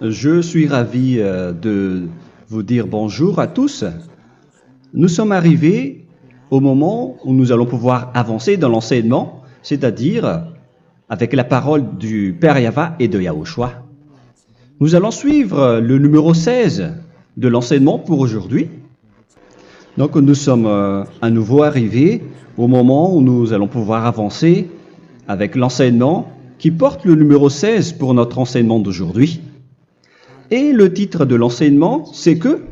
Je suis ravi de vous dire bonjour à tous. Nous sommes arrivés au moment où nous allons pouvoir avancer dans l'enseignement, c'est-à-dire avec la parole du Père Yava et de Yahushua. Nous allons suivre le numéro 16 de l'enseignement pour aujourd'hui. Donc nous sommes à nouveau arrivés au moment où nous allons pouvoir avancer avec l'enseignement qui porte le numéro 16 pour notre enseignement d'aujourd'hui. Et le titre de l'enseignement, c'est que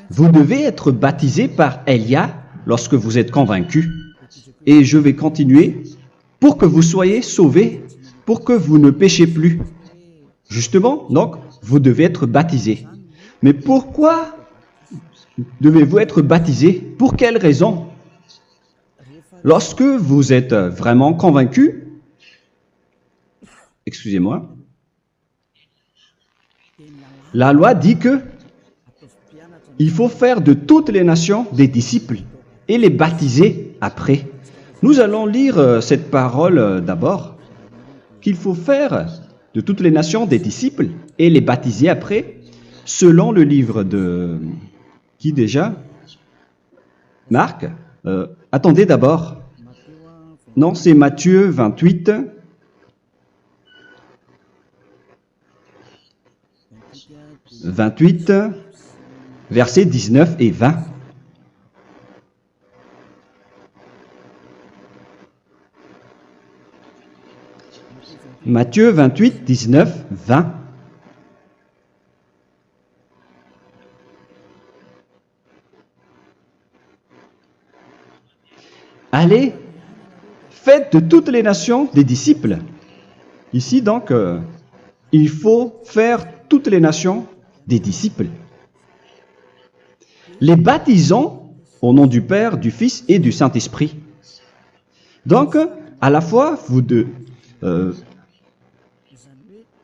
vous devez être baptisé par Elia lorsque vous êtes convaincu. Et je vais continuer pour que vous soyez sauvés, pour que vous ne péchez plus. Justement, donc, vous devez être baptisé. Mais pourquoi devez-vous être baptisé? Pour quelle raison? Lorsque vous êtes vraiment convaincu, excusez-moi, la loi dit que il faut faire de toutes les nations des disciples et les baptiser après. Nous allons lire cette parole d'abord, qu'il faut faire de toutes les nations des disciples et les baptiser après, selon le livre de... Qui déjà? Marc. Attendez d'abord. Non, c'est Matthieu 28. Versets 19 et 20. Matthieu 28, 19, 20. Allez, faites de toutes les nations des disciples. Ici donc, il faut faire toutes les nations des disciples. Les baptisons au nom du Père, du Fils et du Saint-Esprit. Donc, à la fois,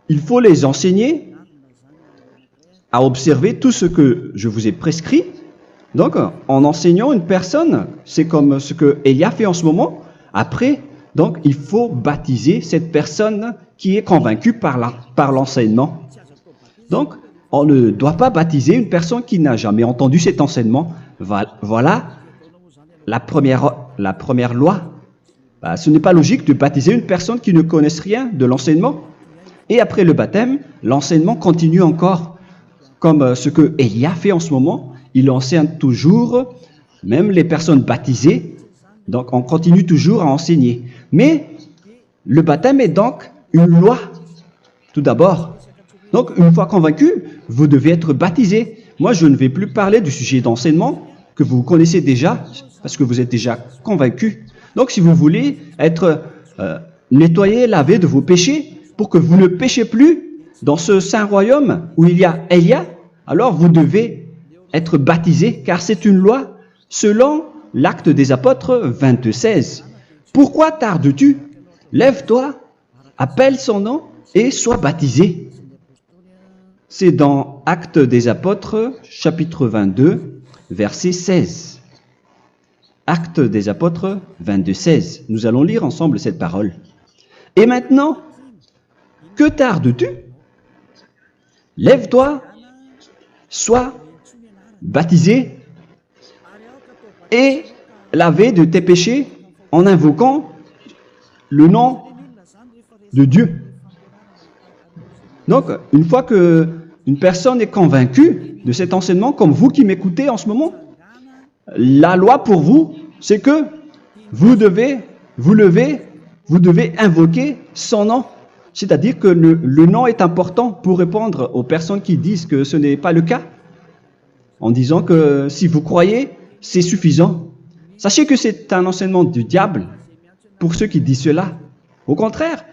il faut les enseigner à observer tout ce que je vous ai prescrit. Donc, en enseignant une personne, c'est comme ce que Elia fait en ce moment. Après, donc, il faut baptiser cette personne qui est convaincue par l'enseignement. Donc, on ne doit pas baptiser une personne qui n'a jamais entendu cet enseignement. Voilà la première loi. Ce n'est pas logique de baptiser une personne qui ne connaisse rien de l'enseignement. Et après le baptême, l'enseignement continue encore, comme ce que Elia fait en ce moment. Il enseigne toujours, même les personnes baptisées. Donc, on continue toujours à enseigner. Mais le baptême est donc une loi, tout d'abord. Donc, une fois convaincu, vous devez être baptisé. Moi, je ne vais plus parler du sujet d'enseignement que vous connaissez déjà, parce que vous êtes déjà convaincu. Donc, si vous voulez être nettoyé, lavé de vos péchés, pour que vous ne péchez plus dans ce saint royaume où il y a Elia, alors vous devez être baptisé, car c'est une loi selon l'Acte des Apôtres 26. Pourquoi tardes-tu? Lève-toi, appelle son nom et sois baptisé. C'est dans Actes des Apôtres, chapitre 22, verset 16. Actes des Apôtres 22, 16. Nous allons lire ensemble cette parole. Et maintenant, que tardes-tu? Lève-toi, sois baptisé et lavé de tes péchés en invoquant le nom de Dieu. Donc, une fois que une personne est convaincue de cet enseignement, comme vous qui m'écoutez en ce moment, la loi pour vous, c'est que vous devez invoquer son nom. C'est-à-dire que le nom est important pour répondre aux personnes qui disent que ce n'est pas le cas, en disant que si vous croyez, c'est suffisant. Sachez que c'est un enseignement du diable pour ceux qui disent cela. Au contraire,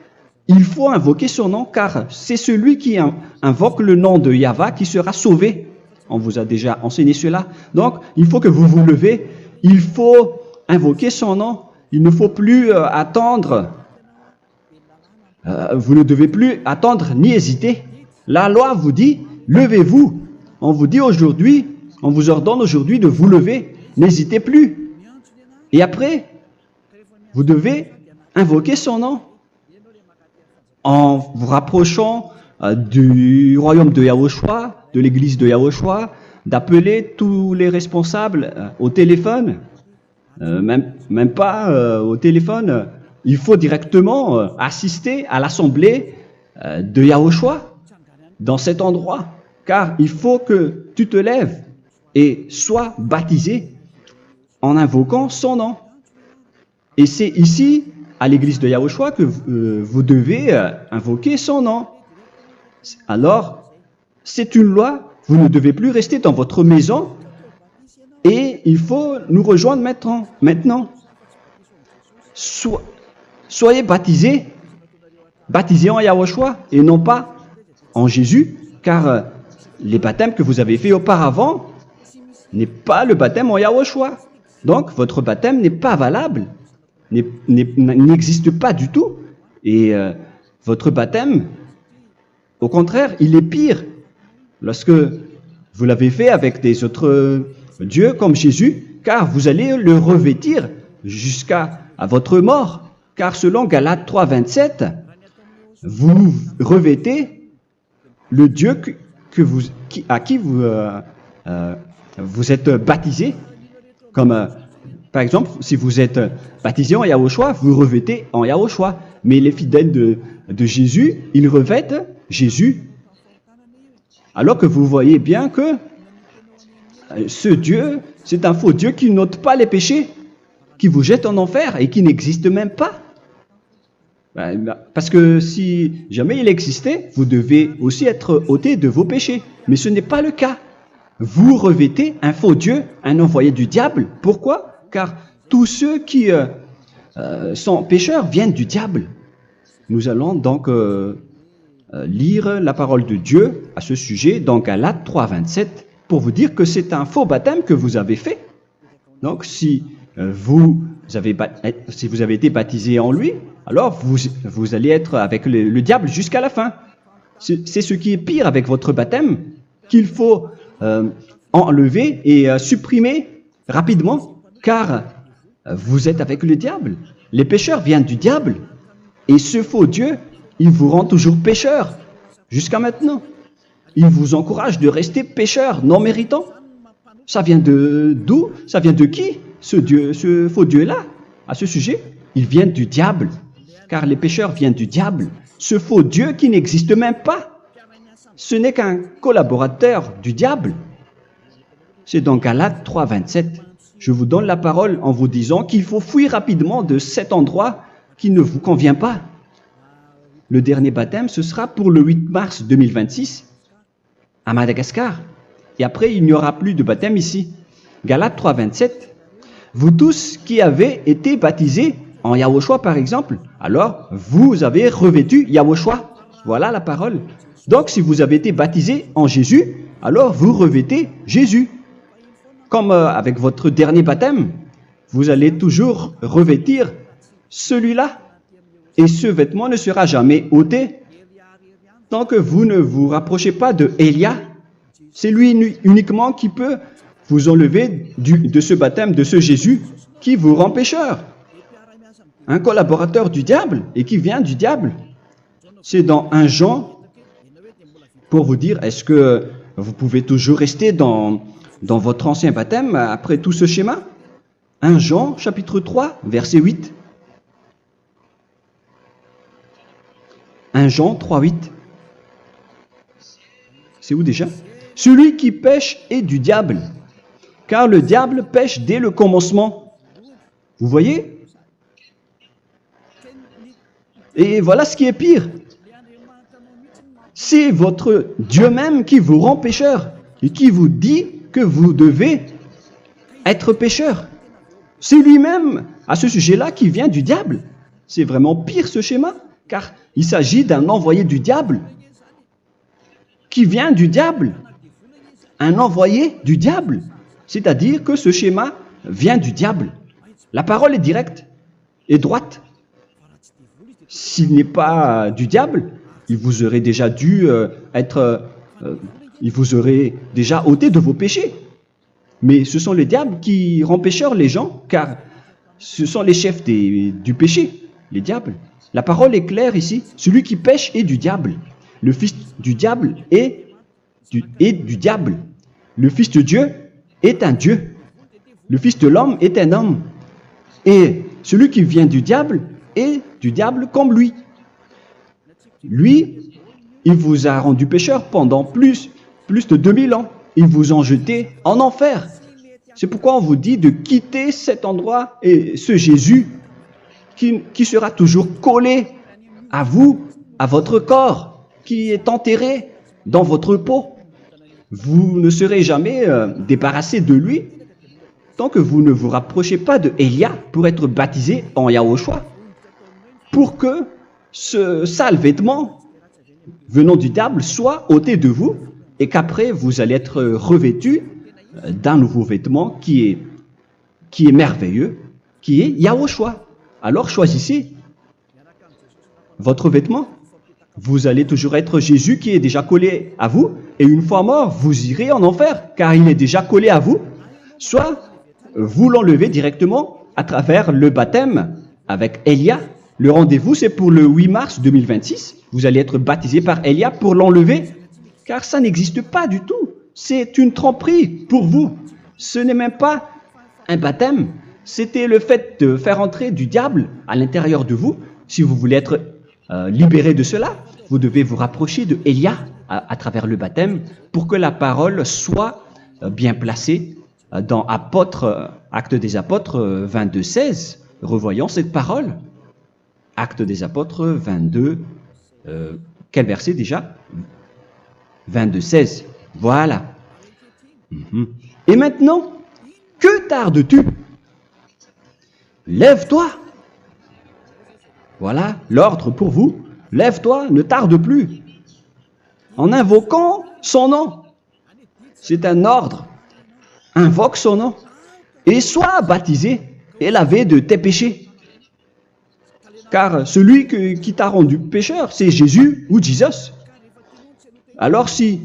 il faut invoquer son nom, car c'est celui qui invoque le nom de Yahva qui sera sauvé. On vous a déjà enseigné cela. Donc, il faut que vous vous levez. Il faut invoquer son nom. Il ne faut plus attendre. Vous ne devez plus attendre ni hésiter. La loi vous dit, levez-vous. On vous dit aujourd'hui, on vous ordonne aujourd'hui de vous lever. N'hésitez plus. Et après, vous devez invoquer son nom en vous rapprochant du royaume de Yahushua, de l'église de Yahushua, d'appeler tous les responsables au téléphone, même pas au téléphone. Il faut directement assister à l'assemblée de Yahushua dans cet endroit, car il faut que tu te lèves et sois baptisé en invoquant son nom. Et c'est ici, à l'église de Yahushua, que vous devez invoquer son nom. Alors, c'est une loi, vous ne devez plus rester dans votre maison et il faut nous rejoindre maintenant. Soyez baptisés en Yahushua et non pas en Jésus, car les baptêmes que vous avez faits auparavant n'est pas le baptême en Yahushua. Donc, votre baptême n'est pas valable, n'existe pas du tout. Et votre baptême, au contraire, il est pire lorsque vous l'avez fait avec des autres dieux comme Jésus, car vous allez le revêtir jusqu'à votre mort. Car selon Galates 3, 27, vous revêtez le Dieu à qui vous êtes baptisé. Comme par exemple, si vous êtes baptisé en Yahushua, vous revêtez en Yahushua. Mais les fidèles de Jésus, ils revêtent Jésus. Alors que vous voyez bien que ce Dieu, c'est un faux Dieu qui n'ôte pas les péchés, qui vous jette en enfer et qui n'existe même pas. Parce que si jamais il existait, vous devez aussi être ôté de vos péchés. Mais ce n'est pas le cas. Vous revêtez un faux Dieu, un envoyé du diable. Pourquoi? Car tous ceux qui sont pécheurs viennent du diable. Nous allons donc lire la parole de Dieu à ce sujet dans Galates 3, 27 pour vous dire que c'est un faux baptême que vous avez fait. Donc si vous avez été baptisé en lui, alors vous allez être avec le diable jusqu'à la fin. C'est ce qui est pire avec votre baptême qu'il faut enlever et supprimer rapidement, car vous êtes avec le diable. Les pécheurs viennent du diable, et ce faux Dieu, il vous rend toujours pécheur, jusqu'à maintenant. Il vous encourage de rester pécheur, non méritant. Ça vient d'où? Ça vient de qui, ce faux Dieu-là? À ce sujet, il vient du diable, car les pécheurs viennent du diable. Ce faux Dieu qui n'existe même pas. Ce n'est qu'un collaborateur du diable. C'est dans Galates 3, 27. Je vous donne la parole en vous disant qu'il faut fuir rapidement de cet endroit qui ne vous convient pas. Le dernier baptême, ce sera pour le 8 mars 2026 à Madagascar. Et après, il n'y aura plus de baptême ici. Galates 3, 27. Vous tous qui avez été baptisés en Yahushua, par exemple, alors vous avez revêtu Yahushua. Voilà la parole. Donc, si vous avez été baptisé en Jésus, alors vous revêtez Jésus. Comme avec votre dernier baptême, vous allez toujours revêtir celui-là. Et ce vêtement ne sera jamais ôté tant que vous ne vous rapprochez pas de Élia. C'est lui uniquement qui peut vous enlever de ce baptême, de ce Jésus qui vous rend pécheur. Un collaborateur du diable et qui vient du diable. C'est dans 1 Jean, pour vous dire, est-ce que vous pouvez toujours rester dans votre ancien baptême après tout ce schéma? 1 Jean, chapitre 3, verset 8. 1 Jean 3, 8. C'est où déjà? Celui qui pêche est du diable, car le diable pêche dès le commencement. Vous voyez? Et voilà ce qui est pire. C'est votre Dieu même qui vous rend pécheur et qui vous dit que vous devez être pécheur. C'est lui-même, à ce sujet-là, qui vient du diable. C'est vraiment pire ce schéma, car il s'agit d'un envoyé du diable qui vient du diable. Un envoyé du diable. C'est-à-dire que ce schéma vient du diable. La parole est directe et droite. S'il n'est pas du diable, il vous aurait déjà il vous aurait déjà ôté de vos péchés. Mais ce sont les diables qui rendent pécheurs les gens, car ce sont les chefs du péché, les diables. La parole est claire ici, celui qui pêche est du diable. le fils du diable est du diable. Le fils de Dieu est un Dieu. Le fils de l'homme est un homme. Et celui qui vient du diable est du diable comme lui. Lui, il vous a rendu pécheur pendant plus de 2000 ans. Il vous a jeté en enfer. C'est pourquoi on vous dit de quitter cet endroit et ce Jésus qui sera toujours collé à vous, à votre corps, qui est enterré dans votre peau. Vous ne serez jamais débarrassé de lui tant que vous ne vous rapprochez pas de Élia pour être baptisé en Yahushua, pour que ce sale vêtement venant du diable soit ôté de vous et qu'après vous allez être revêtu d'un nouveau vêtement qui est merveilleux, qui est Yahushua. Alors choisissez votre vêtement. Vous allez toujours être Jésus qui est déjà collé à vous, et une fois mort, vous irez en enfer, car il est déjà collé à vous. Soit vous l'enlevez directement à travers le baptême avec Élia. Le rendez-vous, c'est pour le 8 mars 2026. Vous allez être baptisé par Élia pour l'enlever, car ça n'existe pas du tout. C'est une tromperie pour vous. Ce n'est même pas un baptême. C'était le fait de faire entrer du diable à l'intérieur de vous. Si vous voulez être libéré de cela, vous devez vous rapprocher de Élia à travers le baptême pour que la parole soit bien placée dans Actes des Apôtres 22, 16. Revoyons cette parole. Actes des Apôtres 22, quel verset déjà? 22, 16. Voilà. Et maintenant, que tardes-tu? Lève-toi. Voilà l'ordre pour vous. Lève-toi, ne tarde plus. En invoquant son nom. C'est un ordre. Invoque son nom. Et sois baptisé et lavé de tes péchés. Car celui qui t'a rendu pécheur, c'est Jésus ou Jesus. Alors si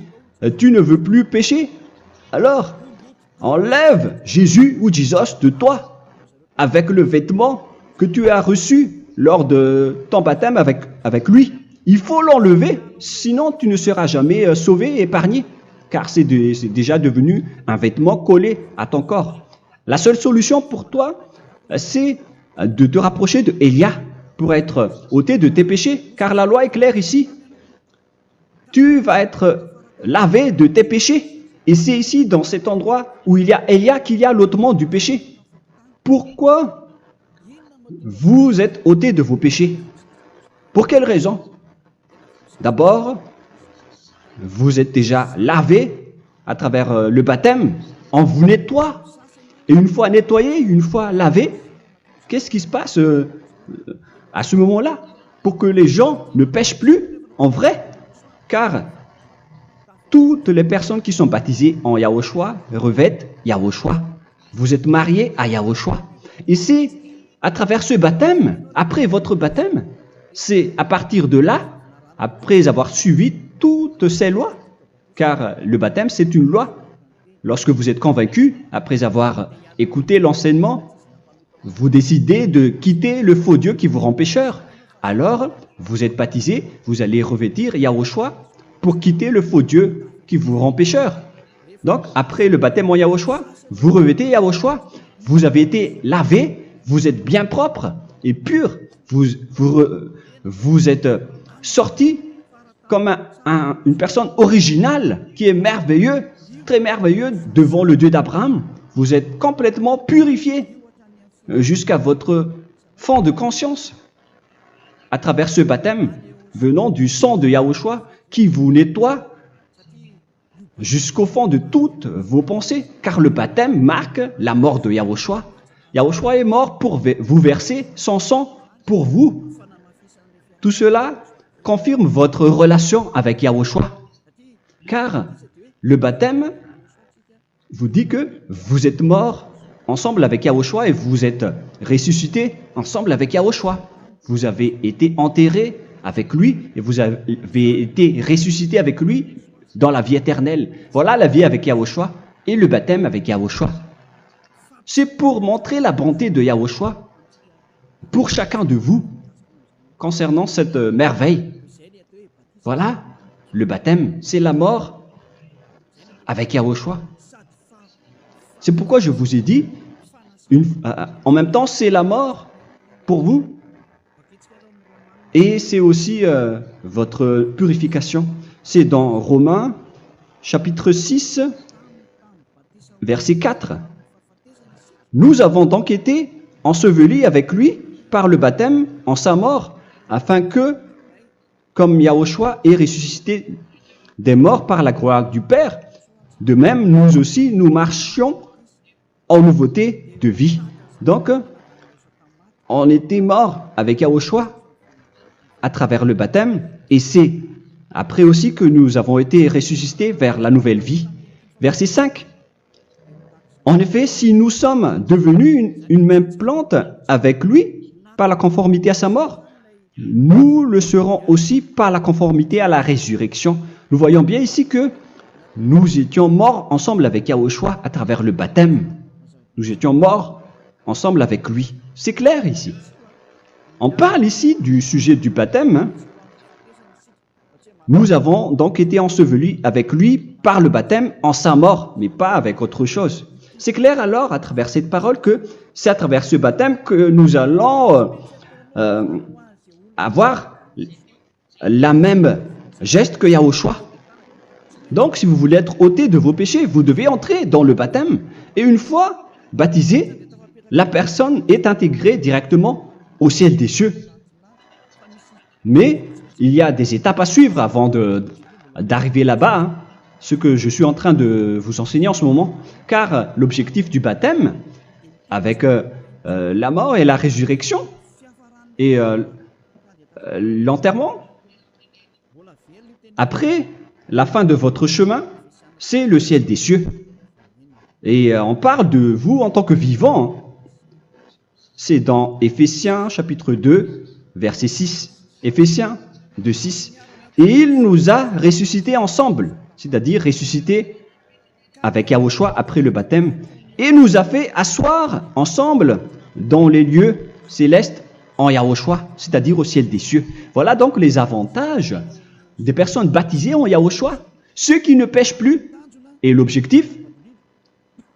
tu ne veux plus pécher, alors enlève Jésus ou Jesus de toi avec le vêtement que tu as reçu lors de ton baptême avec lui. Il faut l'enlever, sinon tu ne seras jamais sauvé et épargné, car c'est déjà devenu un vêtement collé à ton corps. La seule solution pour toi, c'est de te rapprocher de Élia pour être ôté de tes péchés, car la loi est claire ici. Tu vas être lavé de tes péchés, et c'est ici, dans cet endroit où il y a Élia, qu'il y a l'ôtement du péché. Pourquoi vous êtes ôté de vos péchés? Pour quelle raison? D'abord, vous êtes déjà lavé à travers le baptême. On vous nettoie. Et une fois nettoyé, une fois lavé, qu'est-ce qui se passe à ce moment-là? Pour que les gens ne pêchent plus en vrai. Car toutes les personnes qui sont baptisées en Yahushua revêtent Yahushua. Vous êtes mariés à Yahushua. Et c'est à travers ce baptême, après votre baptême, c'est à partir de là, après avoir suivi toutes ces lois, car le baptême c'est une loi. Lorsque vous êtes convaincu, après avoir écouté l'enseignement, vous décidez de quitter le faux Dieu qui vous rend pécheur. Alors, vous êtes baptisé, vous allez revêtir Yahushua pour quitter le faux Dieu qui vous rend pécheur. Donc, après le baptême en Yahushua, vous revêtez Yahushua. Vous avez été lavé, vous êtes bien propre et pur. Vous êtes sorti comme une personne originale qui est merveilleux, très merveilleux devant le Dieu d'Abraham. Vous êtes complètement purifié jusqu'à votre fond de conscience à travers ce baptême venant du sang de Yahushua qui vous nettoie jusqu'au fond de toutes vos pensées, car le baptême marque la mort de Yahushua. Yahushua est mort pour vous verser son sang pour vous. Tout cela confirme votre relation avec Yahushua, car le baptême vous dit que vous êtes mort ensemble avec Yahushua et vous êtes ressuscité ensemble avec Yahushua. Vous avez été enterré avec lui et vous avez été ressuscité avec lui dans la vie éternelle. Voilà la vie avec Yahushua et le baptême avec Yahushua. C'est pour montrer la bonté de Yahushua pour chacun de vous concernant cette merveille. Voilà le baptême, c'est la mort avec Yahushua. C'est pourquoi je vous ai dit, en même temps, c'est la mort pour vous. Et c'est aussi votre purification. C'est dans Romains, chapitre 6, verset 4. Nous avons donc été ensevelis avec lui par le baptême en sa mort, afin que, comme Yahushua est ressuscité des morts par la gloire du Père, de même, nous aussi, nous marchions en nouveauté de vie. Donc, on était morts avec Yahushua à travers le baptême, et c'est après aussi que nous avons été ressuscités vers la nouvelle vie. Verset 5. En effet, si nous sommes devenus une même plante avec lui par la conformité à sa mort, nous le serons aussi par la conformité à la résurrection. Nous voyons bien ici que nous étions morts ensemble avec Yahushua à travers le baptême. Nous étions morts ensemble avec lui. C'est clair ici. On parle ici du sujet du baptême. Nous avons donc été ensevelis avec lui par le baptême en sa mort, mais pas avec autre chose. C'est clair alors à travers cette parole que c'est à travers ce baptême que nous allons avoir la même geste que Yahushua. Donc si vous voulez être ôté de vos péchés, vous devez entrer dans le baptême. Et une fois baptisé, la personne est intégrée directement au ciel des cieux. Mais il y a des étapes à suivre avant d'arriver là-bas, ce que je suis en train de vous enseigner en ce moment, car l'objectif du baptême, avec la mort et la résurrection, et l'enterrement, après la fin de votre chemin, c'est le ciel des cieux. Et on parle de vous en tant que vivant. C'est dans Éphésiens chapitre 2, verset 6. Éphésiens 2, 6. Et il nous a ressuscités ensemble, c'est-à-dire ressuscités avec Yahushua après le baptême, et nous a fait asseoir ensemble dans les lieux célestes en Yahushua, c'est-à-dire au ciel des cieux. Voilà donc les avantages des personnes baptisées en Yahushua, ceux qui ne pêchent plus. Et l'objectif,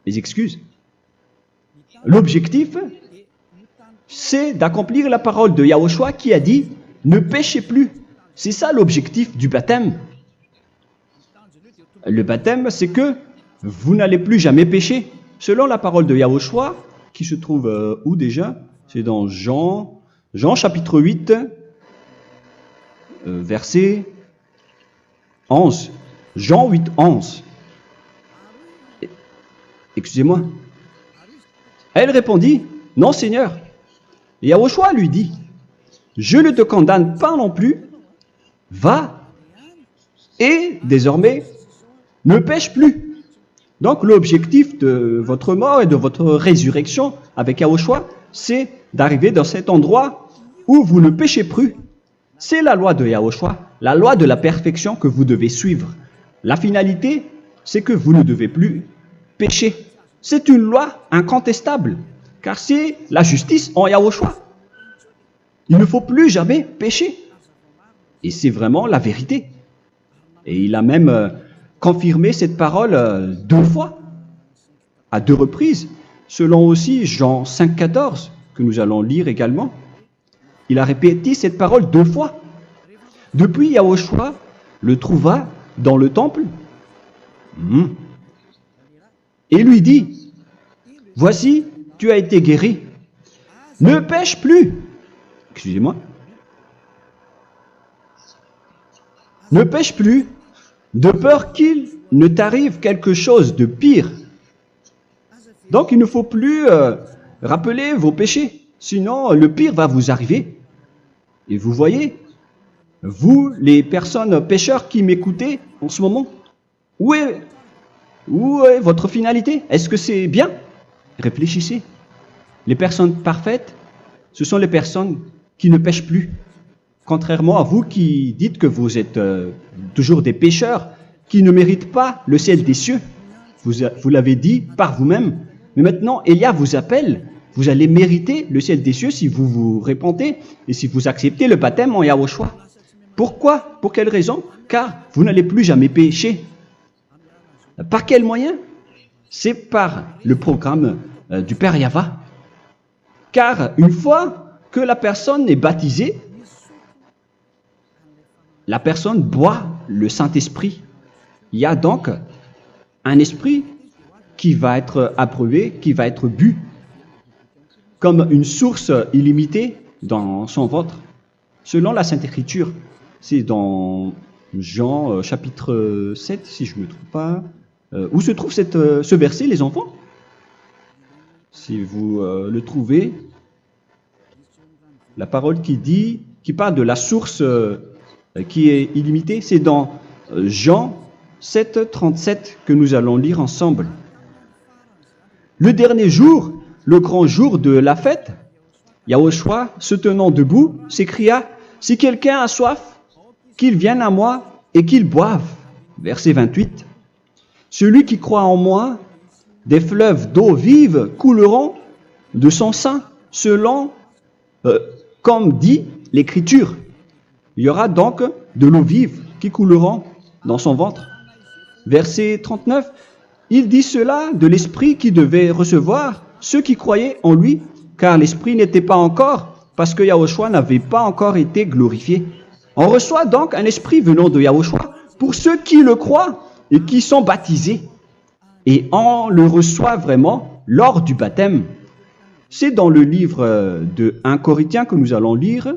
les excuses, l'objectif, c'est d'accomplir la parole de Yahushua qui a dit « Ne péchez plus ». C'est ça l'objectif du baptême. Le baptême, c'est que vous n'allez plus jamais pécher. Selon la parole de Yahushua, qui se trouve où déjà? C'est dans Jean chapitre 8, verset 11. Jean 8, 11. Excusez-moi. Elle répondit, « Non, Seigneur. » Et Yahushua lui dit, « Je ne te condamne pas non plus. Va et désormais ne pêche plus. » Donc l'objectif de votre mort et de votre résurrection avec Yahushua, c'est d'arriver dans cet endroit où vous ne péchez plus. C'est la loi de Yahushua, la loi de la perfection que vous devez suivre. La finalité, c'est que vous ne devez plus pécher. C'est une loi incontestable, car c'est la justice en Yahushua. Il ne faut plus jamais pécher. Et c'est vraiment la vérité. Et il a même confirmé cette parole 2 fois, à 2 reprises, selon aussi Jean 5, 14, que nous allons lire également. Il a répété cette parole 2 fois. Depuis, Yahushua le trouva dans le temple et lui dit, « Voici, tu as été guéri. Ne pêche plus. » Excusez-moi. Ne pêche plus, de peur qu'il ne t'arrive quelque chose de pire. Donc, il ne faut plus rappeler vos péchés, sinon le pire va vous arriver. Et vous voyez, vous, les personnes pécheurs qui m'écoutez en ce moment, où est votre finalité? Est-ce que c'est bien? Réfléchissez. Les personnes parfaites, ce sont les personnes qui ne pêchent plus. Contrairement à vous qui dites que vous êtes toujours des pécheurs, qui ne méritent pas le ciel des cieux. Vous l'avez dit par vous-même. Mais maintenant, Élia vous appelle. Vous allez mériter le ciel des cieux si vous vous repentez et si vous acceptez le baptême en Yahushua. Pourquoi? Pour quelle raison? Car vous n'allez plus jamais pécher. Par quel moyen? C'est par le programme du Père Yahva. Car une fois que la personne est baptisée, la personne boit le Saint-Esprit. Il y a donc un esprit qui va être approuvé, qui va être bu, comme une source illimitée dans son ventre, selon la Sainte Écriture. C'est dans Jean chapitre 7, si je ne me trompe pas. Où se trouve ce verset, les enfants? Si vous le trouvez, la parole qui parle de la source qui est illimitée, c'est dans Jean 7, 37 que nous allons lire ensemble. Le dernier jour, le grand jour de la fête, Yahushua, se tenant debout, s'écria, « Si quelqu'un a soif, qu'il vienne à moi et qu'il boive. » Verset 28. « Celui qui croit en moi, des fleuves d'eau vive couleront de son sein, selon, comme dit l'Écriture. » Il y aura donc de l'eau vive qui couleront dans son ventre. Verset 39. Il dit cela de l'Esprit qui devait recevoir ceux qui croyaient en lui, car l'Esprit n'était pas encore, parce que Yahushua n'avait pas encore été glorifié. On reçoit donc un Esprit venant de Yahushua pour ceux qui le croient et qui sont baptisés. Et on le reçoit vraiment lors du baptême. C'est dans le livre de 1 Corinthiens que nous allons lire,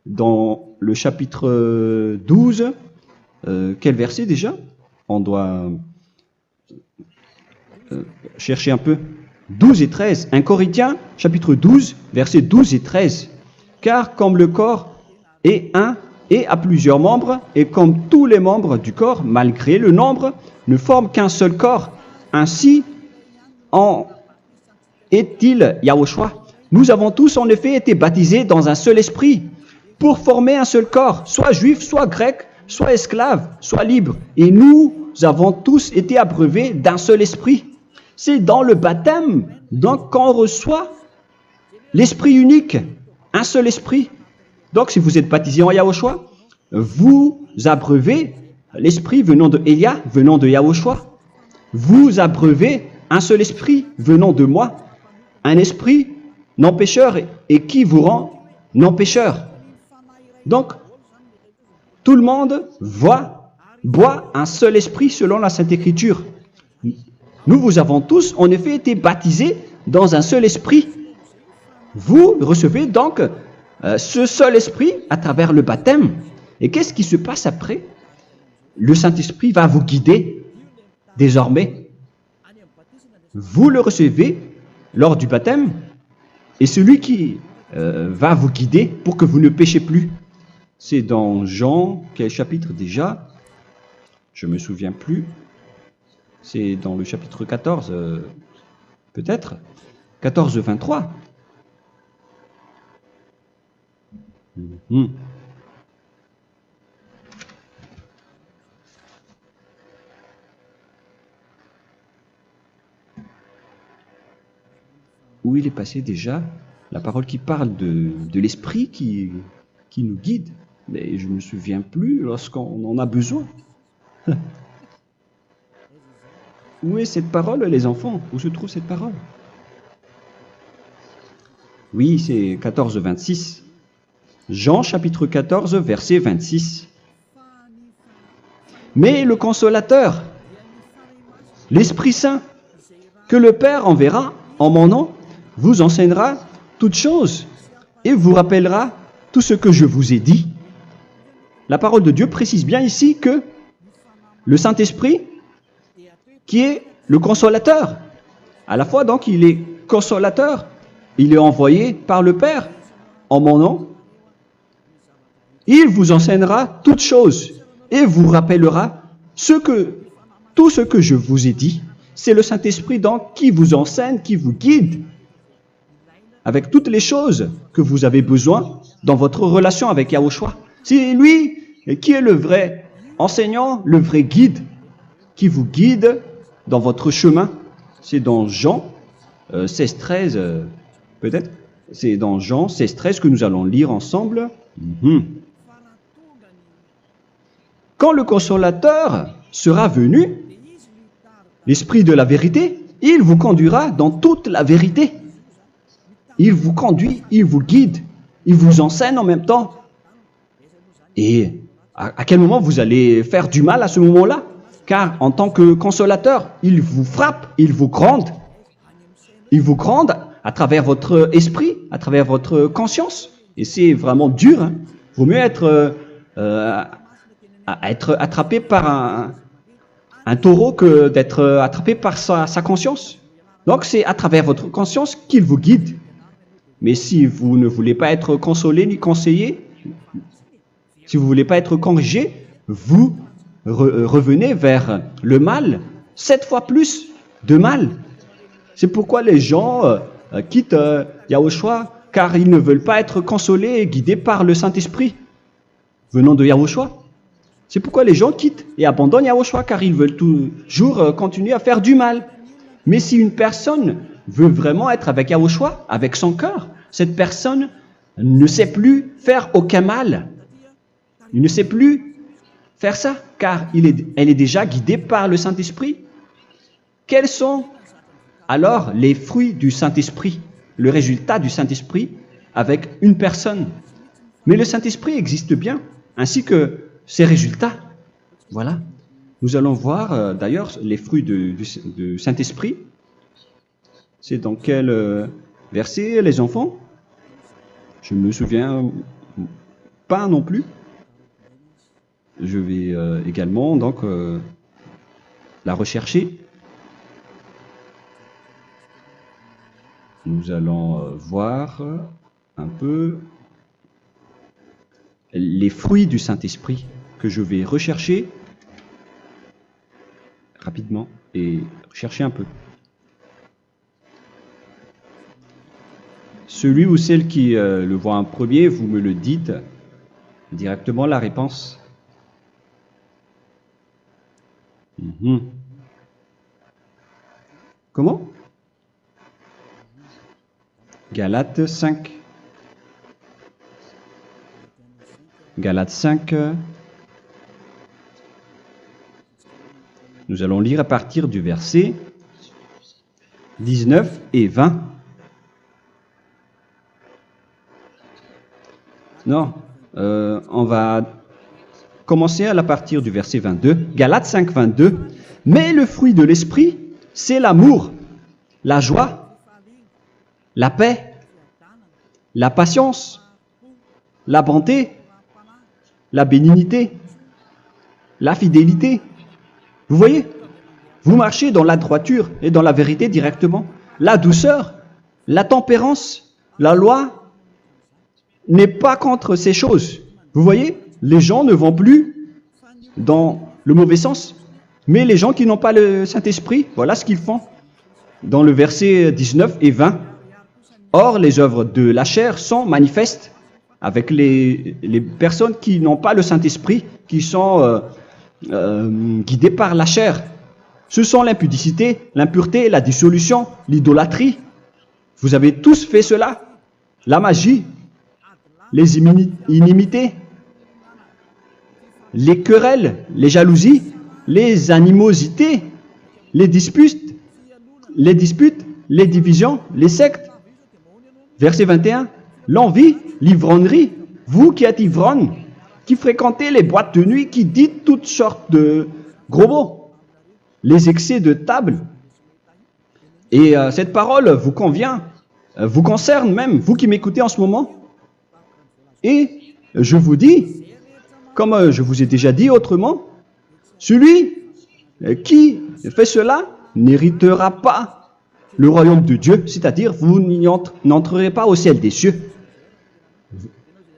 dans le chapitre 12. Quel verset déjà? On doit chercher un peu. 12 et 13. 1 Corinthiens, chapitre 12, versets 12 et 13. Car comme le corps est un et a plusieurs membres, et comme tous les membres du corps, malgré le nombre, ne forment qu'un seul corps, ainsi en est-il Yahushua. Nous avons tous en effet été baptisés dans un seul esprit, pour former un seul corps, soit juif, soit grec, soit esclave, soit libre. Et nous avons tous été abreuvés d'un seul esprit. C'est dans le baptême, donc, qu'on reçoit l'esprit unique, un seul esprit. Donc, si vous êtes baptisé en Yahushua, vous abreuvez l'esprit venant de Elia, venant de Yahushua. Vous abreuvez un seul esprit venant de moi, un esprit non pécheur et qui vous rend non pécheur. Donc, tout le monde boit un seul esprit selon la Sainte Écriture. Nous vous avons tous en effet été baptisés dans un seul esprit. Vous recevez donc ce seul esprit à travers le baptême. Et qu'est-ce qui se passe après? Le Saint-Esprit va vous guider désormais. Vous le recevez lors du baptême et celui qui va vous guider pour que vous ne péchez plus. C'est dans Jean, quel chapitre déjà? Je ne me souviens plus. C'est dans le chapitre 14, peut-être. 14, 23. Où il est passé déjà la parole qui parle de l'esprit qui nous guide. Mais je ne me souviens plus lorsqu'on en a besoin. Où est cette parole, les enfants? Où se trouve cette parole? Oui, c'est 14, 26. Jean chapitre 14, verset 26. Mais le consolateur, l'Esprit Saint, que le Père enverra en mon nom, vous enseignera toutes choses et vous rappellera tout ce que je vous ai dit. La parole de Dieu précise bien ici que le Saint-Esprit, qui est le consolateur, à la fois donc il est consolateur, il est envoyé par le Père en mon nom, il vous enseignera toutes choses et vous rappellera tout ce que je vous ai dit. C'est le Saint-Esprit donc qui vous enseigne, qui vous guide avec toutes les choses que vous avez besoin dans votre relation avec Yahushua. C'est lui qui est le vrai enseignant, le vrai guide, qui vous guide dans votre chemin. C'est dans Jean 16, 13, peut-être. C'est dans Jean 16, 13 que nous allons lire ensemble. Quand le consolateur sera venu, l'Esprit de la vérité, il vous conduira dans toute la vérité. Il vous conduit, il vous guide, il vous enseigne en même temps. Et à quel moment vous allez faire du mal à ce moment-là? Car en tant que consolateur, il vous frappe, il vous gronde. Il vous gronde à travers votre esprit, à travers votre conscience. Et c'est vraiment dur. Hein. Il vaut mieux être attrapé par un taureau que d'être attrapé par sa conscience. Donc c'est à travers votre conscience qu'il vous guide. Mais si vous ne voulez pas être consolé ni conseillé, si vous ne voulez pas être corrigé, vous revenez vers le mal, 7 fois plus de mal. C'est pourquoi les gens quittent Yahushua, car ils ne veulent pas être consolés et guidés par le Saint-Esprit venant de Yahushua. C'est pourquoi les gens quittent et abandonnent Yahushua, car ils veulent toujours continuer à faire du mal. Mais si une personne veut vraiment être avec Yahushua, avec son cœur, cette personne ne sait plus faire aucun mal. Il ne sait plus faire ça, car elle est déjà guidée par le Saint-Esprit. Quels sont alors les fruits du Saint-Esprit, le résultat du Saint-Esprit avec une personne? Mais le Saint-Esprit existe bien, ainsi que ses résultats. Voilà. Nous allons voir d'ailleurs les fruits du Saint-Esprit. C'est dans quel verset, les enfants? Je ne me souviens pas non plus. Je vais également donc la rechercher. Nous allons voir un peu les fruits du Saint-Esprit que je vais rechercher rapidement et chercher un peu. Celui ou celle qui le voit en premier, vous me le dites directement la réponse. Comment? Galates 5. Galates 5. Nous allons lire à partir du verset 19 et 20. Non, on va commencer à partir du verset 22. Galates 5, 22. Mais le fruit de l'esprit, c'est l'amour, la joie, la paix, la patience, la bonté, la bénignité, la fidélité. Vous voyez, vous marchez dans la droiture et dans la vérité directement. La douceur, la tempérance, la loi n'est pas contre ces choses. Vous voyez, les gens ne vont plus dans le mauvais sens. Mais les gens qui n'ont pas le Saint-Esprit, voilà ce qu'ils font. Dans le verset 19 et 20. Or, les œuvres de la chair sont manifestes avec les personnes qui n'ont pas le Saint-Esprit, qui sont guidées par la chair. Ce sont l'impudicité, l'impureté, la dissolution, l'idolâtrie. Vous avez tous fait cela. La magie, les inimités, les querelles, les jalousies, les animosités, les disputes, les divisions, les sectes. Verset 21, l'envie, l'ivrognerie, vous qui êtes ivrognes, qui fréquentez les boîtes de nuit, qui dites toutes sortes de gros mots, les excès de table. Et cette parole vous convient, vous concerne même, vous qui m'écoutez en ce moment. Et je vous dis, comme je vous ai déjà dit autrement, celui qui fait cela n'héritera pas le royaume de Dieu, c'est-à-dire vous n'entrerez pas au ciel des cieux.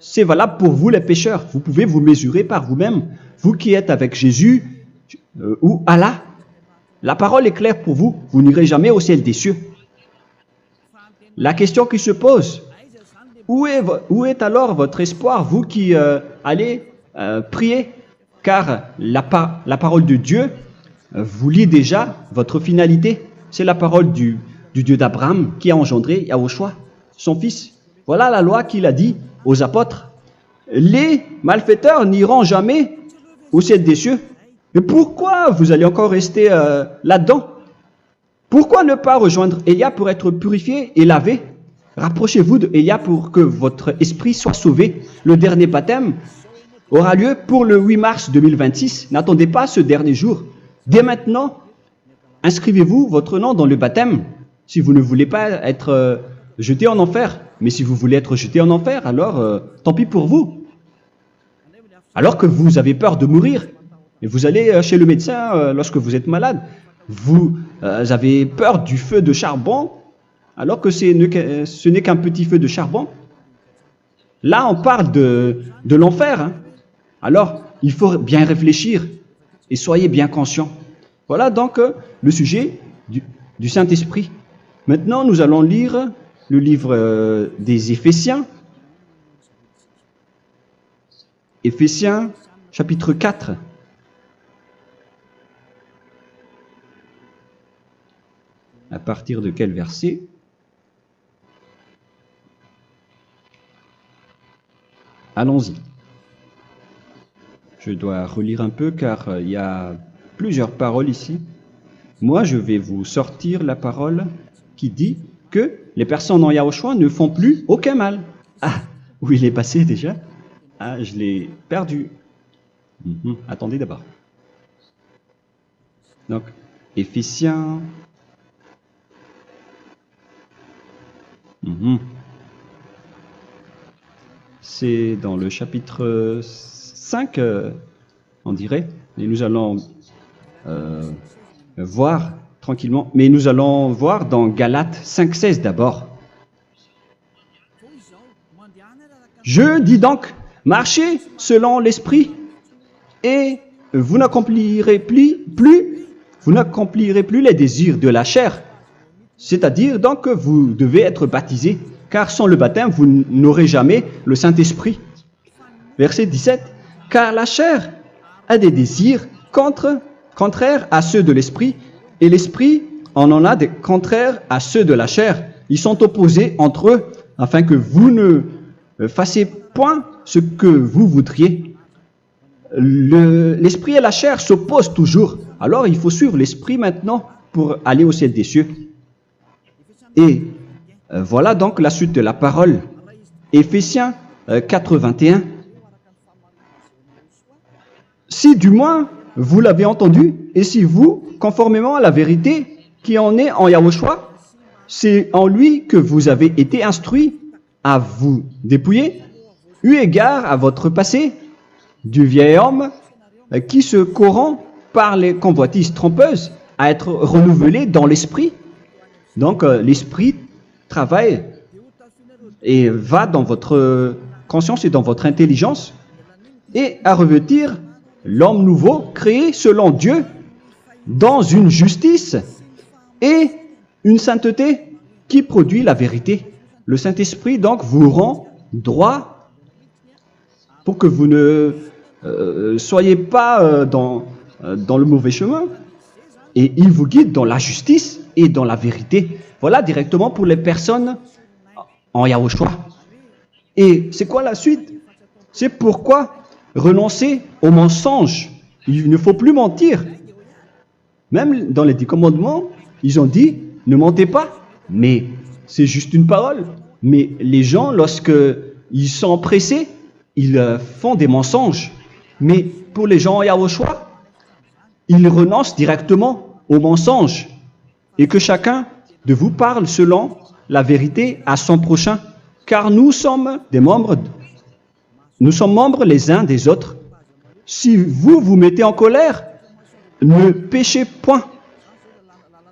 C'est valable pour vous les pécheurs. Vous pouvez vous mesurer par vous-même, vous qui êtes avec Jésus ou Allah. La parole est claire pour vous, vous n'irez jamais au ciel des cieux. La question qui se pose, où est alors votre espoir, vous qui allez prier? Car la parole de Dieu vous lit déjà votre finalité. C'est la parole du Dieu d'Abraham qui a engendré Yahushua, son fils. Voilà la loi qu'il a dit aux apôtres. Les malfaiteurs n'iront jamais au ciel des cieux. Mais pourquoi vous allez encore rester là-dedans? Pourquoi ne pas rejoindre Élia pour être purifié et lavé? Rapprochez-vous de Élia pour que votre esprit soit sauvé. Le dernier baptême aura lieu pour le 8 mars 2026. N'attendez pas ce dernier jour. Dès maintenant, inscrivez-vous votre nom dans le baptême si vous ne voulez pas être jeté en enfer. Mais si vous voulez être jeté en enfer, alors tant pis pour vous. Alors que vous avez peur de mourir, et vous allez chez le médecin lorsque vous êtes malade, vous avez peur du feu de charbon, alors que ce n'est qu'un petit feu de charbon. Là, on parle de l'enfer. Hein. Alors, il faut bien réfléchir et soyez bien conscients. Voilà donc le sujet du Saint-Esprit. Maintenant, nous allons lire le livre des Éphésiens. Éphésiens, chapitre 4. À partir de quel verset? Allons-y. Je dois relire un peu car il y a plusieurs paroles ici. Moi, je vais vous sortir la parole qui dit que les personnes en Yahushua ne font plus aucun mal. Ah, où il est passé déjà? Ah, je l'ai perdu. Attendez d'abord. Donc, Éphésiens. C'est dans le chapitre 5, on dirait. Et nous allons voir tranquillement. Mais nous allons voir dans Galates 5,16 d'abord. Je dis donc, marchez selon l'esprit et vous n'accomplirez plus les désirs de la chair. C'est-à-dire donc que vous devez être baptisé, car sans le baptême, vous n'aurez jamais le Saint-Esprit. Verset 17. Car la chair a des désirs contraires à ceux de l'esprit, et l'esprit en a des contraires à ceux de la chair. Ils sont opposés entre eux, afin que vous ne fassiez point ce que vous voudriez. L'esprit et la chair s'opposent toujours. Alors il faut suivre l'esprit maintenant pour aller au ciel des cieux. Et voilà donc la suite de la parole. Éphésiens 4:21. Si du moins vous l'avez entendu, et si vous, conformément à la vérité qui en est en Yahushua, c'est en lui que vous avez été instruits à vous dépouiller, eu égard à votre passé, du vieil homme qui se corrompt par les convoitises trompeuses, à être renouvelé dans l'esprit. Donc l'esprit travaille et va dans votre conscience et dans votre intelligence et à revêtir l'homme nouveau créé selon Dieu dans une justice et une sainteté qui produit la vérité. Le Saint-Esprit donc vous rend droit pour que vous ne soyez pas dans le mauvais chemin et il vous guide dans la justice et dans la vérité. Voilà directement pour les personnes en Yahushua. Et c'est quoi la suite? C'est pourquoi renoncer au mensonge. Il ne faut plus mentir. Même dans les 10 commandements, ils ont dit ne mentez pas. Mais c'est juste une parole. Mais les gens, lorsqu'ils sont pressés, ils font des mensonges. Mais pour les gens en Yahushua, ils renoncent directement au mensonge. Et que chacun de vous parle selon la vérité à son prochain. Car nous sommes des membres. Nous sommes membres les uns des autres. Si vous vous mettez en colère, ne péchez point.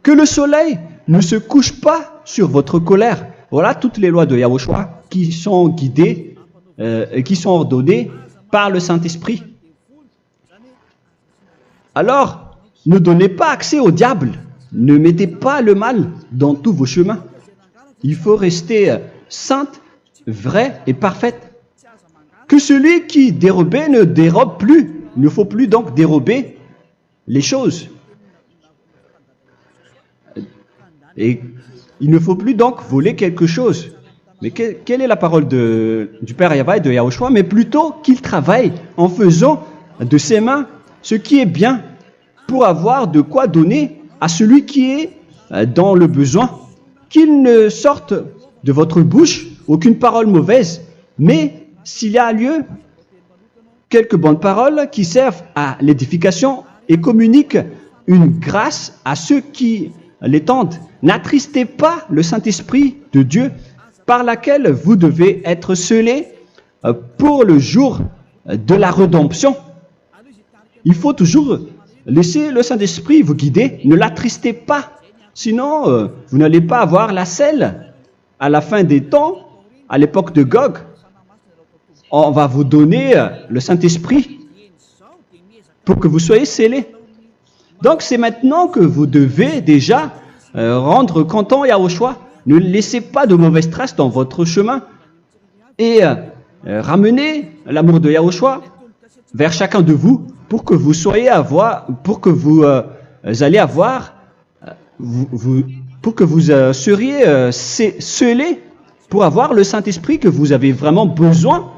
Que le soleil ne se couche pas sur votre colère. Voilà toutes les lois de Yahushua qui sont guidées, qui sont ordonnées par le Saint-Esprit. Alors, ne donnez pas accès au diable. Ne mettez pas le mal dans tous vos chemins. Il faut rester sainte, vraie et parfaite. Que celui qui dérobait ne dérobe plus. Il ne faut plus donc dérober les choses. Et il ne faut plus donc voler quelque chose. Mais quelle est la parole du Père Yahweh et de Yahushua? Mais plutôt qu'il travaille en faisant de ses mains ce qui est bien pour avoir de quoi donner à celui qui est dans le besoin. Qu'il ne sorte de votre bouche aucune parole mauvaise, mais s'il y a lieu, quelques bonnes paroles qui servent à l'édification et communiquent une grâce à ceux qui l'étendent. N'attristez pas le Saint-Esprit de Dieu par laquelle vous devez être scellés pour le jour de la rédemption. Il faut toujours laisser le Saint-Esprit vous guider, ne l'attristez pas, sinon vous n'allez pas avoir la selle. À la fin des temps, à l'époque de Gog, on va vous donner le Saint-Esprit pour que vous soyez scellés. Donc c'est maintenant que vous devez déjà rendre content Yahushua. Ne laissez pas de mauvaises traces dans votre chemin et ramenez l'amour de Yahushua vers chacun de vous pour que vous soyez pour que vous seriez scellés pour avoir le Saint-Esprit que vous avez vraiment besoin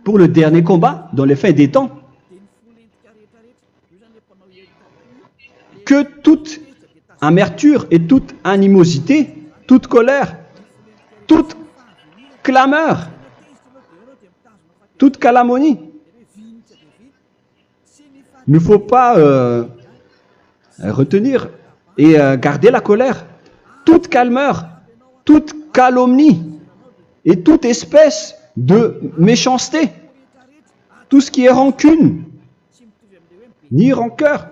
pour le dernier combat dans les fins des temps. Que toute amertume et toute animosité, toute colère, toute clameur, toute calomnie, il ne faut pas retenir et garder la colère. Toute calmeur, toute calomnie et toute espèce de méchanceté, tout ce qui est rancune, ni rancœur.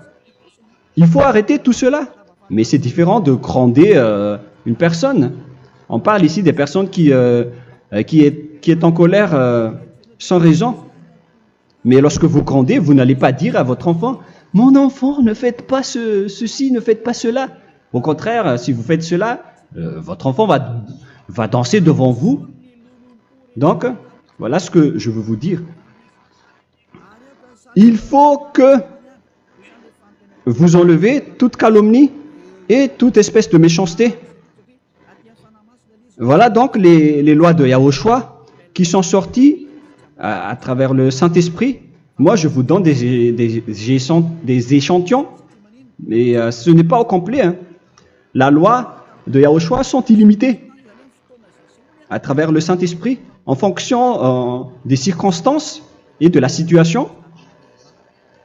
Il faut arrêter tout cela. Mais c'est différent de gronder une personne. On parle ici des personnes qui est en colère sans raison. Mais lorsque vous grondez, vous n'allez pas dire à votre enfant « Mon enfant, ne faites pas ceci, ne faites pas cela ». Au contraire, si vous faites cela, votre enfant va danser devant vous. Donc, voilà ce que je veux vous dire. Il faut que vous enlevez toute calomnie et toute espèce de méchanceté. Voilà donc les lois de Yahushua qui sont sorties à travers le Saint-Esprit. Moi, je vous donne des échantillons, mais ce n'est pas au complet. Hein. La loi de Yahushua sont illimitées à travers le Saint-Esprit en fonction des circonstances et de la situation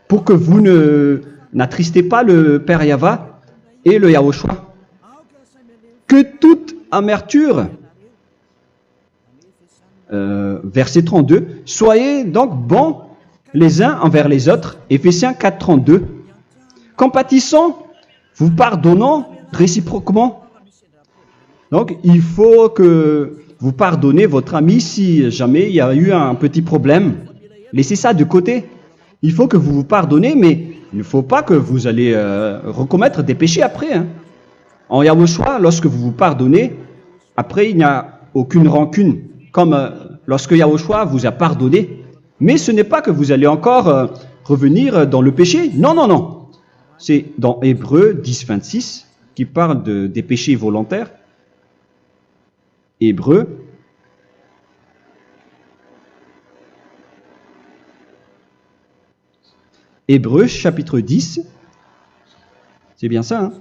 pour que vous n'attristez pas le Père Yahva et le Yahushua. Que toute amertume, verset 32, soyez donc bons les uns envers les autres, Éphésiens 4, 32, compatissant, vous pardonnant réciproquement. Donc, il faut que vous pardonnez votre ami si jamais il y a eu un petit problème. Laissez ça de côté. Il faut que vous vous pardonnez, mais il ne faut pas que vous allez recommettre des péchés après. Hein. En Yahushua, lorsque vous vous pardonnez, après il n'y a aucune rancune, comme lorsque Yahushua vous a pardonné. Mais ce n'est pas que vous allez encore revenir dans le péché. Non, non, non. C'est dans Hébreux 10, 26 qui parle des péchés volontaires. Hébreux. Hébreux chapitre 10. C'est bien ça, hein?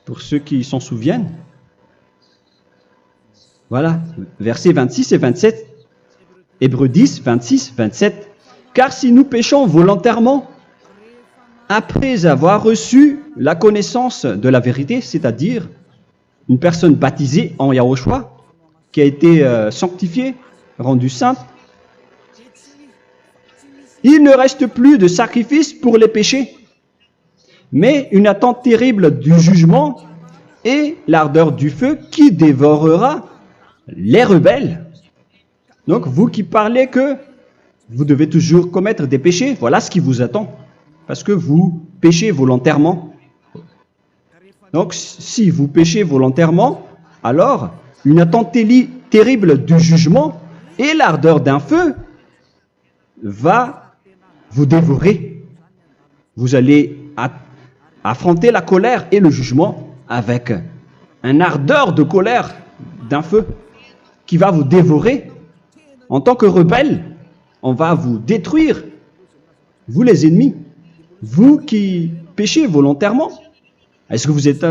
Pour ceux qui s'en souviennent. Voilà, versets 26 et 27. Hébreux 10, 26, 27. Car si nous péchons volontairement, après avoir reçu la connaissance de la vérité, c'est-à-dire une personne baptisée en Yahushua, qui a été sanctifiée, rendue sainte, il ne reste plus de sacrifice pour les péchés, mais une attente terrible du jugement et l'ardeur du feu qui dévorera les rebelles. Donc, vous qui parlez que vous devez toujours commettre des péchés, voilà ce qui vous attend, parce que vous péchez volontairement. Donc, si vous péchez volontairement, alors une attente terrible du jugement et l'ardeur d'un feu va vous dévorer. Vous allez affronter la colère et le jugement avec une ardeur de colère d'un feu qui va vous dévorer. En tant que rebelle, on va vous détruire vous les ennemis, vous qui péchez volontairement. Est-ce que vous n'êtes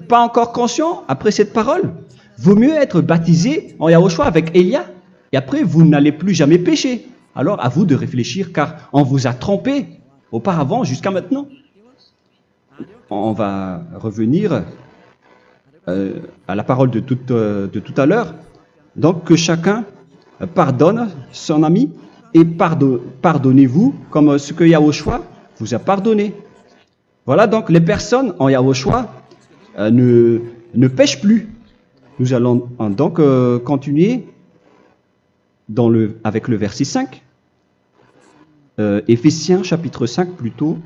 pas encore conscient après cette parole? Vaut mieux être baptisé en Yahushua avec Elia, et après vous n'allez plus jamais pécher. Alors à vous de réfléchir, car on vous a trompé auparavant jusqu'à maintenant. On va revenir à la parole de tout à l'heure. Donc que chacun pardonne son ami et pardonnez-vous comme ce que Yahushua vous a pardonné. Voilà donc les personnes en Yahushua ne pêchent plus. Nous allons donc continuer avec le verset 5. Éphésiens chapitre 5 plutôt.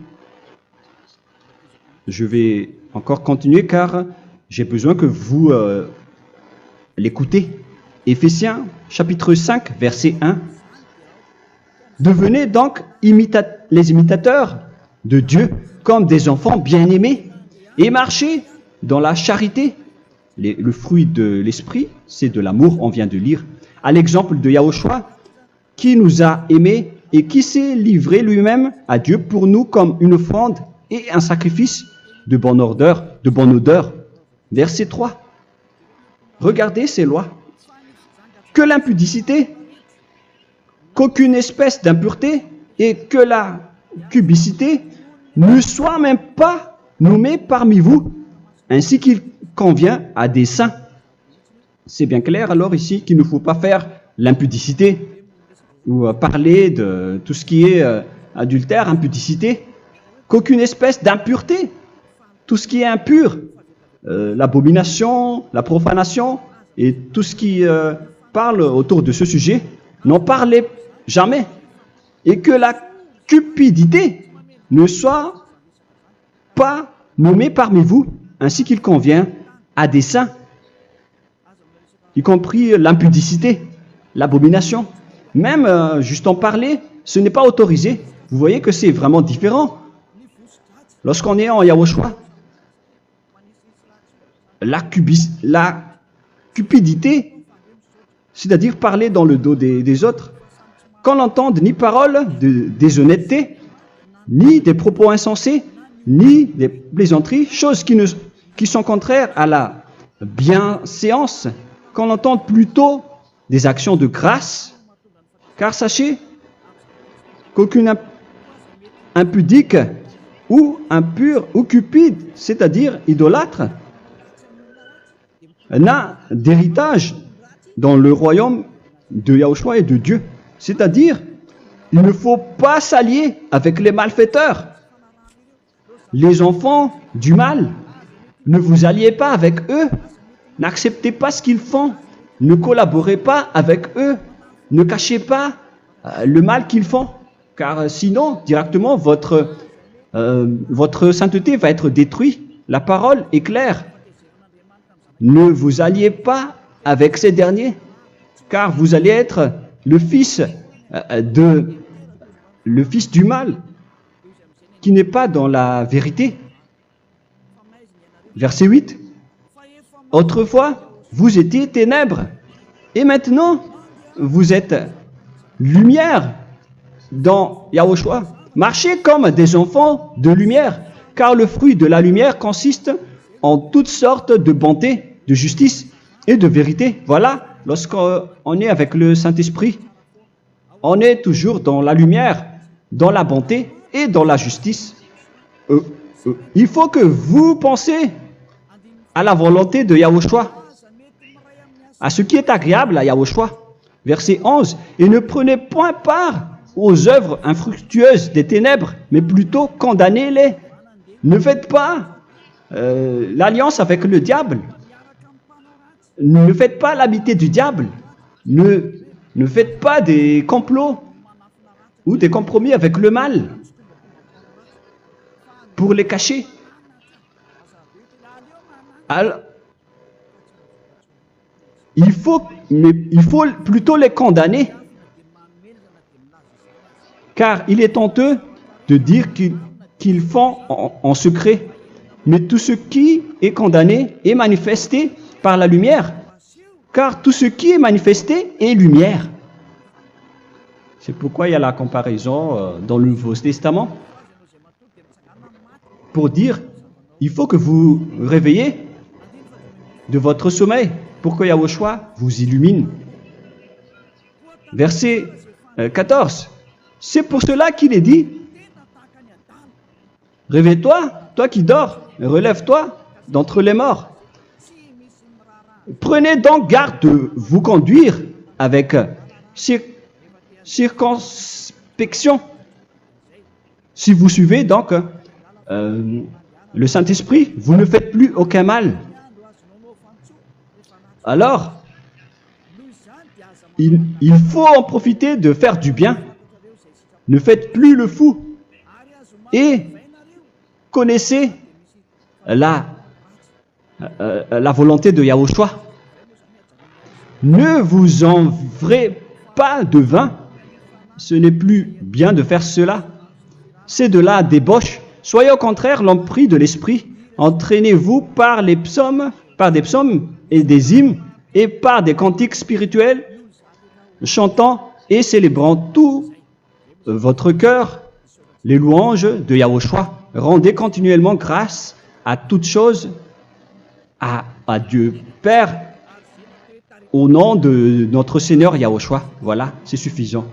Je vais encore continuer car j'ai besoin que vous l'écoutez. Éphésiens chapitre 5 verset 1. Devenez donc les imitateurs de Dieu comme des enfants bien-aimés et marchez dans la charité. Le fruit de l'esprit, c'est de l'amour, on vient de lire, à l'exemple de Yahushua qui nous a aimés et qui s'est livré lui-même à Dieu pour nous comme une offrande et un sacrifice de bonne odeur. Verset 3. Regardez ces lois. Que l'impudicité, qu'aucune espèce d'impureté et que la cubicité ne soient même pas nommés parmi vous, ainsi qu'il convient à des saints. C'est bien clair alors ici qu'il ne faut pas faire l'impudicité ou parler de tout ce qui est adultère, impudicité, qu'aucune espèce d'impureté, tout ce qui est impur, l'abomination, la profanation et tout ce qui parle autour de ce sujet, n'en parlez jamais. Et que la cupidité ne soit pas nommée parmi vous, ainsi qu'il convient à des saints, y compris l'impudicité, l'abomination. Même juste en parler, ce n'est pas autorisé. Vous voyez que c'est vraiment différent. Lorsqu'on est en Yahushua, la cupidité, c'est-à-dire parler dans le dos des autres, qu'on n'entende ni parole de déshonnêteté, ni des propos insensés, ni des plaisanteries, choses qui sont contraires à la bienséance, qu'on entende plutôt des actions de grâce, car sachez qu'aucune impudique ou impure ou cupide, c'est-à-dire idolâtre, n'a d'héritage dans le royaume de Yahushua et de Dieu. C'est-à-dire, il ne faut pas s'allier avec les malfaiteurs. Les enfants du mal, ne vous alliez pas avec eux. N'acceptez pas ce qu'ils font. Ne collaborez pas avec eux. Ne cachez pas le mal qu'ils font. Car sinon, directement, votre sainteté va être détruite. La parole est claire. Ne vous alliez pas avec ces derniers, car vous allez être le fils du mal, qui n'est pas dans la vérité. Verset 8. Autrefois, vous étiez ténèbres, et maintenant, vous êtes lumière dans Yahushua. Marchez comme des enfants de lumière, car le fruit de la lumière consiste en toutes sortes de bonté, de justice et de vérité. Voilà, lorsqu'on est avec le Saint-Esprit, on est toujours dans la lumière, dans la bonté et dans la justice. Il faut que vous pensiez à la volonté de Yahushua, à ce qui est agréable à Yahushua. Verset 11. Et ne prenez point part aux œuvres infructueuses des ténèbres, mais plutôt condamnez-les. Ne faites pas l'alliance avec le diable. Ne faites pas l'amitié du diable. Ne faites pas des complots ou des compromis avec le mal pour les cacher. Alors, il faut plutôt les condamner, car il est honteux de dire qu'ils font en secret. Mais tout ce qui est condamné est manifesté par la lumière, car tout ce qui est manifesté est lumière. C'est pourquoi il y a la comparaison dans le Nouveau Testament pour dire il faut que vous réveillez de votre sommeil pour que Yahushua vous illumine. Verset 14. C'est pour cela qu'il est dit réveille-toi, toi qui dors, relève-toi d'entre les morts. Prenez donc garde de vous conduire avec circonspection. Si vous suivez donc le Saint-Esprit, vous ne faites plus aucun mal. Alors, il faut en profiter de faire du bien. Ne faites plus le fou. Et connaissez la volonté de Yahushua. Ne vous envrez pas de vin. Ce n'est plus bien de faire cela. C'est de la débauche. Soyez au contraire l'empris de l'esprit. Entraînez-vous par des psaumes et des hymnes et par des cantiques spirituels, chantant et célébrant tout votre cœur les louanges de Yahushua. Rendez continuellement grâce à toutes choses à Dieu Père au nom de notre Seigneur Yahushua. Voilà, c'est suffisant.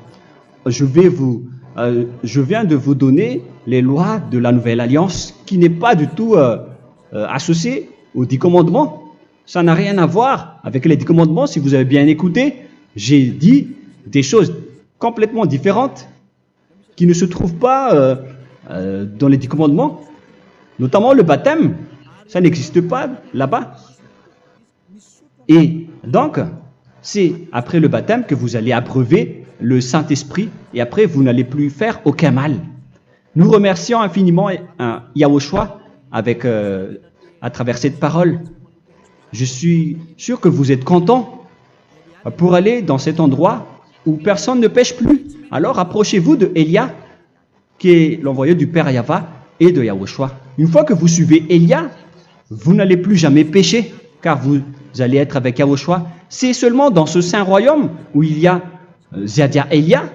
Je viens de vous donner les lois de la Nouvelle Alliance qui n'est pas du tout associée aux 10 commandements. Ça n'a rien à voir avec les 10 commandements. Si vous avez bien écouté, j'ai dit des choses complètement différentes qui ne se trouvent pas dans les 10 commandements. Notamment le baptême, ça n'existe pas là-bas. Et donc, c'est après le baptême que vous allez abreuver le Saint-Esprit et après vous n'allez plus faire aucun mal. Nous remercions infiniment Yahushua à travers cette parole. Je suis sûr que vous êtes contents pour aller dans cet endroit où personne ne pêche plus. Alors approchez-vous de Élia, qui est l'envoyé du Père Yahva et de Yahushua. Une fois que vous suivez Élia, vous n'allez plus jamais pécher, car vous allez être avec Yahushua. C'est seulement dans ce saint royaume où il y a Ziadia Elia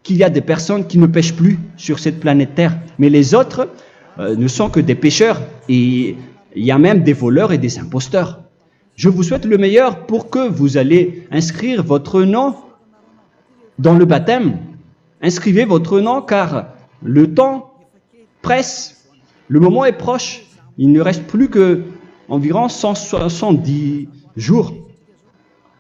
qu'il y a des personnes qui ne pêchent plus sur cette planète Terre. Mais les autres ne sont que des pécheurs et il y a même des voleurs et des imposteurs. Je vous souhaite le meilleur pour que vous allez inscrire votre nom dans le baptême. Inscrivez votre nom car le temps presse, le moment est proche. Il ne reste plus que environ 170 jours.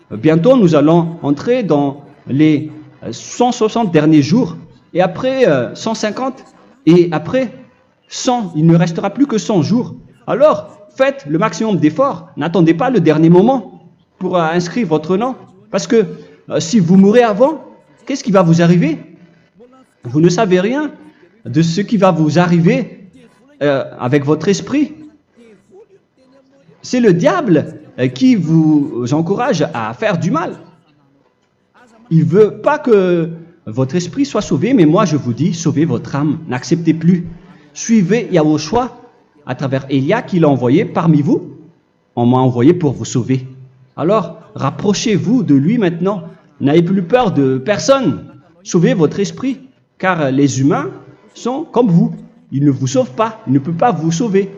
Bientôt, nous allons entrer dans les 160 derniers jours et après 150 et après 100. Il ne restera plus que 100 jours. Alors, faites le maximum d'efforts. N'attendez pas le dernier moment pour inscrire votre nom. Parce que si vous mourrez avant, qu'est-ce qui va vous arriver? Vous ne savez rien de ce qui va vous arriver avec votre esprit. C'est le diable qui vous encourage à faire du mal. Il ne veut pas que votre esprit soit sauvé, mais moi je vous dis, sauvez votre âme, n'acceptez plus. Suivez Yahushua à travers Élia qu'il a envoyé parmi vous. On m'a envoyé pour vous sauver. Alors, rapprochez-vous de lui maintenant. N'ayez plus peur de personne. Sauvez votre esprit, car les humains sont comme vous. Ils ne vous sauvent pas, ils ne peuvent pas vous sauver.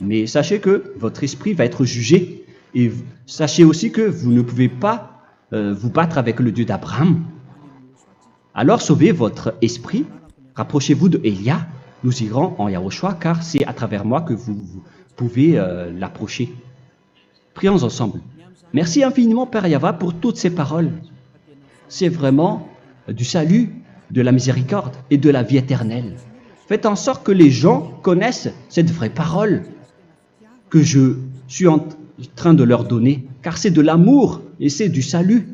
Mais sachez que votre esprit va être jugé. Et sachez aussi que vous ne pouvez pas vous battre avec le Dieu d'Abraham. Alors sauvez votre esprit, rapprochez-vous de Élia. Nous irons en Yahushua, car c'est à travers moi que vous pouvez l'approcher. Prions ensemble. Merci infiniment, Père Yahva, pour toutes ces paroles. C'est vraiment du salut, de la miséricorde et de la vie éternelle. Faites en sorte que les gens connaissent cette vraie parole que je suis en train de leur donner, car c'est de l'amour et c'est du salut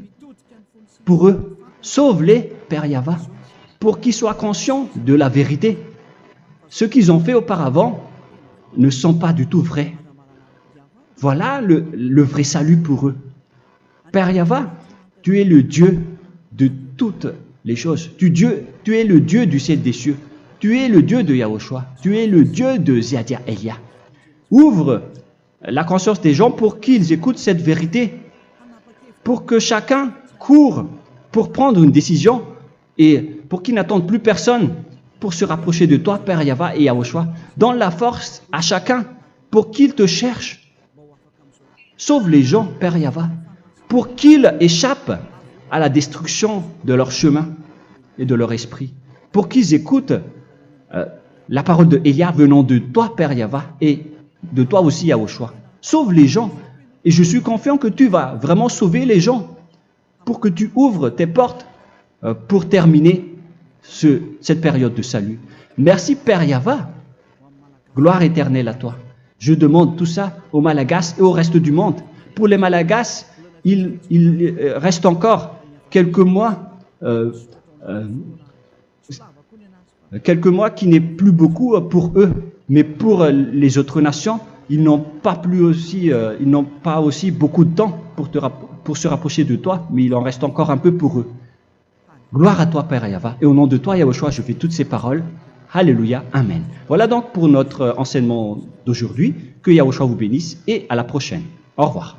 pour eux. Sauve-les, Père Yahva, pour qu'ils soient conscients de la vérité. Ce qu'ils ont fait auparavant ne sont pas du tout vrais. Voilà le vrai salut pour eux. Père Yahva, tu es le Dieu de toutes les choses. Tu es le Dieu du ciel des cieux. Tu es le Dieu de Yahushua. Tu es le Dieu de Ziadia Elia. Ouvre la conscience des gens pour qu'ils écoutent cette vérité, pour que chacun court pour prendre une décision et pour qu'ils n'attendent plus personne pour se rapprocher de toi, Père Yahweh et Yahushua. Donne la force à chacun pour qu'ils te cherchent. Sauve les gens, Père Yahweh, pour qu'ils échappent à la destruction de leur chemin et de leur esprit, pour qu'ils écoutent la parole de Elia venant de toi, Père Yahweh, et de toi aussi, Yahushua. Sauve les gens, et je suis confiant que tu vas vraiment sauver les gens, pour que tu ouvres tes portes pour terminer cette période de salut. Merci, Père Yahweh. Gloire éternelle à toi. Je demande tout ça aux Malagasy et au reste du monde. Pour les Malagasy, il reste encore quelques mois qui n'est plus beaucoup pour eux, mais pour les autres nations, ils n'ont pas aussi beaucoup de temps pour se rapprocher de toi, mais il en reste encore un peu pour eux. Gloire à toi, Père Yahweh, et au nom de toi, Yahushua, je fais toutes ces paroles. Alléluia, Amen. Voilà donc pour notre enseignement d'aujourd'hui. Que Yahushua vous bénisse et à la prochaine. Au revoir.